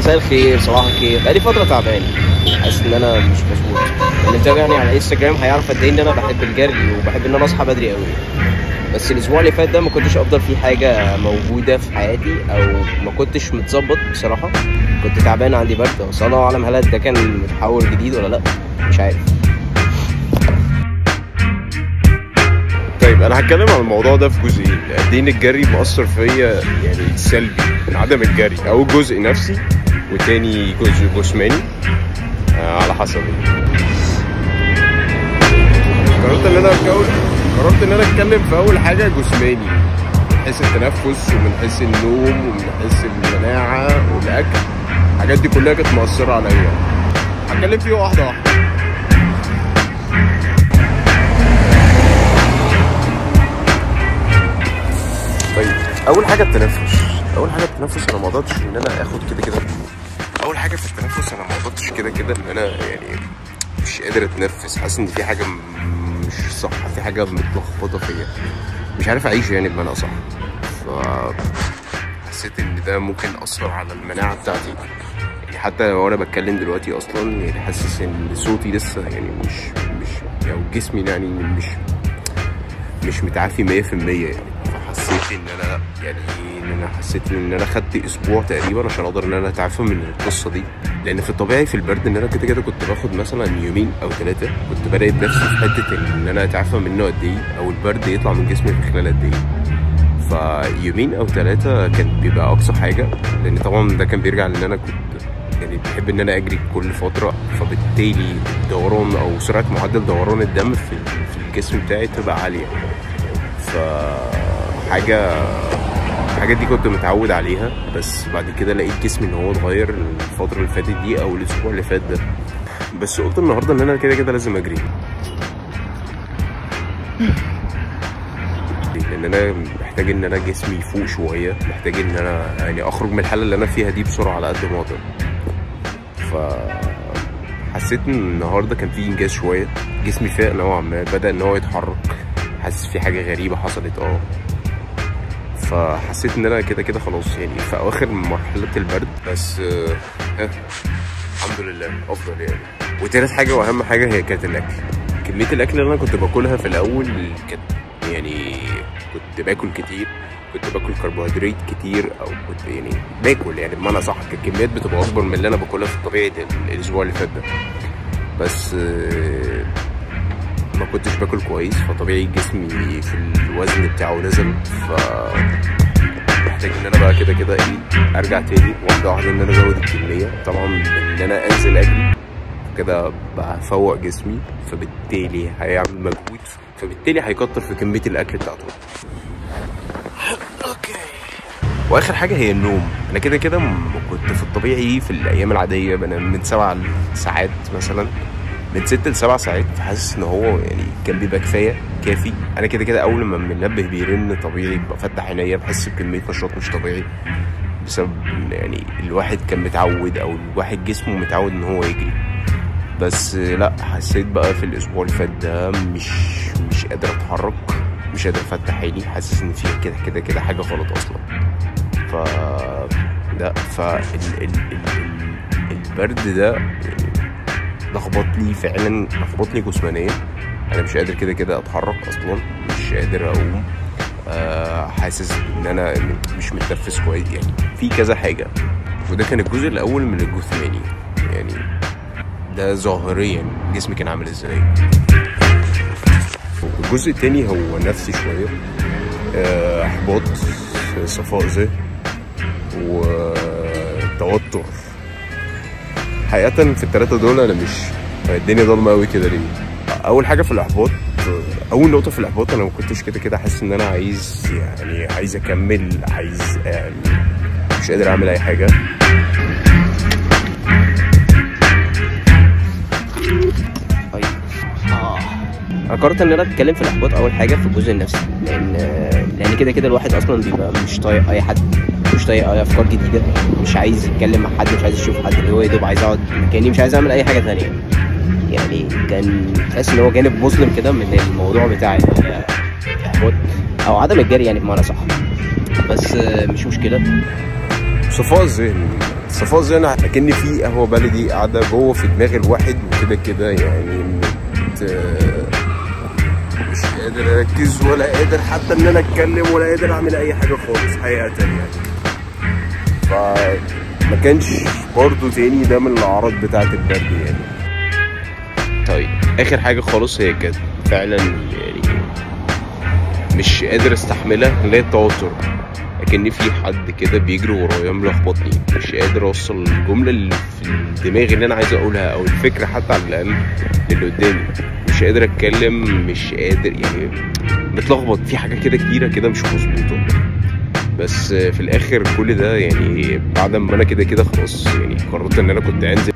مساء الخير، صباح الخير. بقالي فترة تعبان، حاسس ان انا مش مظبوط. اللي متابعني على انستجرام هيعرف قد ايه ان انا بحب الجري وبحب ان انا اصحى بدري قوي. بس الاسبوع اللي فات ده ما كنتش افضل فيه حاجة موجودة في حياتي، او ما كنتش متظبط بصراحة. كنت تعبان، عندي برد، بس الله اعلم هل ده كان تحول جديد ولا لا، مش عارف. طيب انا هتكلم عن الموضوع ده في جزئين. قد ايه الجري مؤثر فيا يعني سلبي من عدم الجري، او جزء نفسي وتاني جزء جسماني على حسب. قررت ان انا اتكلم في اول حاجه جسماني، من حيث التنفس ومن حيث النوم ومن حيث المناعه والاكل. الحاجات دي كلها كانت مؤثره عليا، هتكلم فيها واحده واحده. طيب اول حاجه التنفس. انا ما قدرتش ان انا اخد كده. اول حاجه في التنفس انا ما قدرتش كده ان انا يعني مش قادر اتنفس، حاسس ان في حاجه مش صح، في حاجه متلخبطه فيا، مش عارف اعيش يعني بمعنى اصح. فحسيت ان ده ممكن اثر على المناعه بتاعتي، يعني حتى وانا بتكلم دلوقتي اصلا يعني حاسس ان صوتي لسه يعني مش يعني جسمي يعني مش متعافي 100% يعني. فحسيت ان انا حسيت ان انا خدت اسبوع تقريبا عشان اقدر ان انا اتعافى من القصه دي. لان في الطبيعي في البرد ان انا كده كنت باخد مثلا يومين او 3، كنت براقب نفسي في حته ان انا اتعافى منه قد ايه، او البرد يطلع من جسمي في خلال قد ايه. فيومين او 3 كان بيبقى اقصى حاجه، لان طبعا ده كان بيرجع لان انا كنت يعني بحب ان انا اجري كل فتره، فبالتالي دوران او سرعه معدل دوران الدم في الجسم بتاعي تبقى عاليه. الحاجات دي كنت متعود عليها، بس بعد كده لقيت جسمي ان هو اتغير الفتره اللي فاتت دي او الاسبوع اللي فات ده. بس قلت النهارده ان انا كده لازم اجري، لان انا محتاج ان انا جسمي يفوق شويه، محتاج ان انا يعني اخرج من الحاله اللي انا فيها دي بسرعه على قد ما اقدر. فحسيت ان النهارده كان في انجاز شويه، جسمي فاق نوعا ما، بدا ان هو يتحرك، حاسس في حاجه غريبه حصلت. فحسيت ان انا كده خلاص يعني في اواخر مرحله البرد، بس الحمد لله افضل يعني. وتالت حاجه واهم حاجه هي كانت الاكل. كميه الاكل اللي انا كنت باكلها في الاول كانت يعني كنت باكل كتير، كنت باكل كربوهيدرات كتير، او كنت يعني باكل يعني بمعنى صح، الكميات بتبقى اكبر من اللي انا باكلها في الطبيعي الاسبوع اللي فات ده. بس ما كنتش باكل كويس، فطبيعي جسمي في الوزن بتاعه نزل. محتاج ان انا بقى كده ايه ارجع تاني واحده ان انا ازود الكميه، طبعا ان انا انزل اجري كده بفوق جسمي، فبالتالي هيعمل مجهود، فبالتالي هيكتر في كميه الاكل بتاعته. اوكي. واخر حاجه هي النوم. انا كده كنت في الطبيعي في الايام العاديه بنام من 7 ساعات مثلا، من 6 ل 7 ساعات، فحاسس ان هو يعني كان بيبقى كافي. انا كده اول ما المنبه بيرن طبيعي بفتح عينيا، بحس بكميه نشاط مش طبيعي، بسبب يعني الواحد كان متعود، او الواحد جسمه متعود ان هو يجري. بس لا، حسيت بقى في الاسبوع اللي فات ده مش قادر اتحرك، مش قادر افتح عيني، حاسس ان في كده حاجه غلط اصلا. البرد ده لخبطني جسمانيا. انا مش قادر كده اتحرك اصلا، مش قادر اقوم، حاسس ان انا مش متنفس كويس، يعني في كذا حاجه. وده كان الجزء الاول من الجسماني، يعني ده ظاهريا جسمي كان عامل ازاي. الجزء التاني هو نفسي شويه، احباط، صفاء ذهن، وتوتر. حقيقة في ال3 دول انا مش الدنيا ضلمه قوي كده ليه. اول حاجه في الاحباط، اول نقطه في الاحباط، انا ما كنتش كده حاسس ان انا عايز اكمل، مش قادر اعمل اي حاجه. انا قررت ان انا اتكلم في الاحباط اول حاجه في الجزء النفسي، لان كده الواحد اصلا بيبقى مش طايق اي حد، مش طايق اي افكار جديده، مش عايز يتكلم مع حد، مش عايز يشوف حد، اللي هو يا دوب عايز اقعد مكاني، مش عايز اعمل اي حاجه ثانيه. يعني كان تحس ان هو جانب مظلم كده من الموضوع بتاع الاحباط او عدم الجري يعني بمعنى صح. بس مش مشكله. صفاء الذهن صفاء زي انا اكن في قهوه بلدي قاعده جوه في دماغ الواحد، وكده كده يعني مش قادر اركز ولا قادر حتى ان انا اتكلم ولا قادر اعمل اي حاجه خالص حقيقه يعني. فما كانش برضه تاني ده من الاعراض بتاعه البرد يعني. طيب اخر حاجه خالص هي كانت فعلا يعني مش قادر استحملها، اللي هي التوتر، لكن في حد كده بيجري ورايا ملخبطني، مش قادر اوصل الجمله اللي في الدماغ اللي انا عايز اقولها او الفكره حتى على الاقل للي قدامي، مش قادر اتكلم، مش قادر يعني متلخبط في حاجه كده كتيره كده مش مظبوطه. بس في الاخر كل ده يعني بعد ما انا كده خلاص يعني قررت ان انا كنت انزل